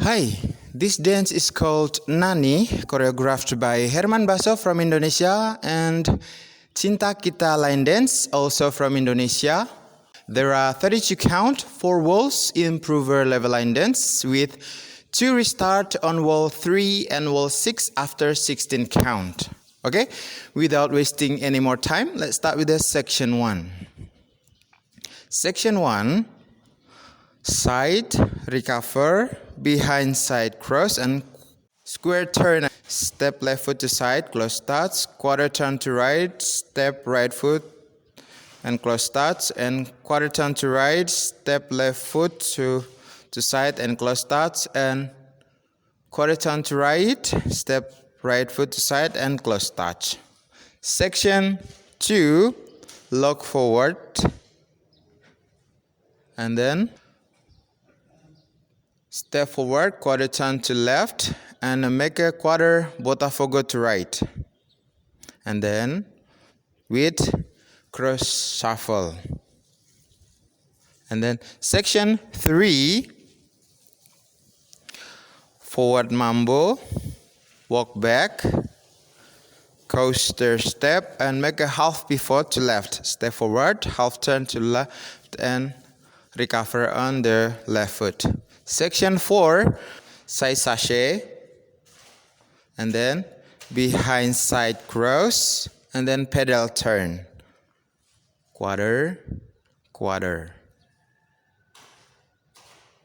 Hi, this dance is called Nani, choreographed by Herman Baso from Indonesia, and Cinta Kita line dance, also from Indonesia. There are 32 count, 4 walls, improver level line dance with 2 restart on wall 3 and wall 6 after 16 count. Okay, without wasting any more time, let's start with the section 1. Section 1, side, recover, behind side cross and square turn. Step left foot to side, close starts, quarter turn to right, step right foot and close starts, and quarter turn to right, step left foot to side and close starts, and quarter turn to right, step right foot to side and close starts. Section 2, lock forward and then step forward, quarter turn to left, and make a quarter botafogo to right. And then with cross shuffle. And then section 3, forward mambo, walk back, coaster step, and make a half pivot to left. Step forward, half turn to left, and recover on the left foot. Section 4, side sachet, and then behind side cross, and then pedal turn. Quarter, quarter.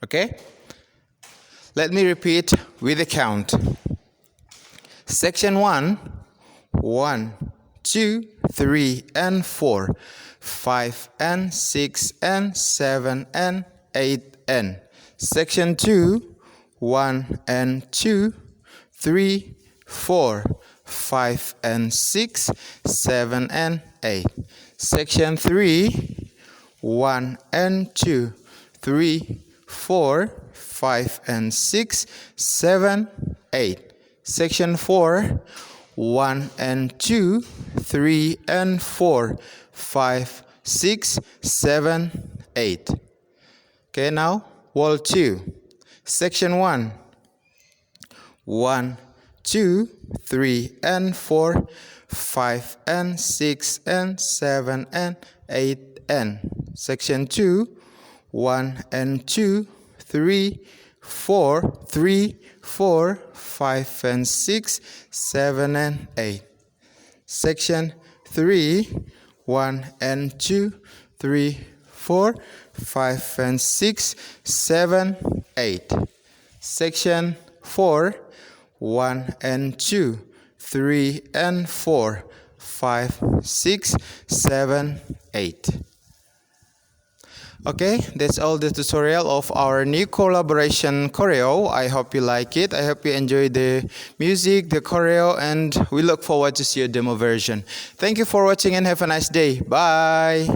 Okay? Let me repeat with the count. Section 1, 1, 2, 3, and 4, 5, and 6, and 7, and 8, and Section 2, 1 and 2, 3, 4, 5 and 6, 7 and 8. Section 3, 1 and 2, 3, 4, 5 and 6, 7, 8. Section 4, 1 and 2, 3 and 4, 5, 6, 7, 8. Okay, now wall 2. Section 1, 1, 2, 3 and 4, 5 and 6 and 7 and 8 and Section 2, 1 and 2, 3, 4, 3, 4, 5 and 6, 7 and 8. Section 3, 1 and 2, 3, 4, 5 and 6, 7, 8. Section 4, 1 and 2, 3 and 4, 5, 6, 7, 8. Okay, that's all the tutorial of our new collaboration choreo. I hope you like it. I hope you enjoy the music, the choreo, and we look forward to see your demo version. Thank you for watching and have a nice day. Bye!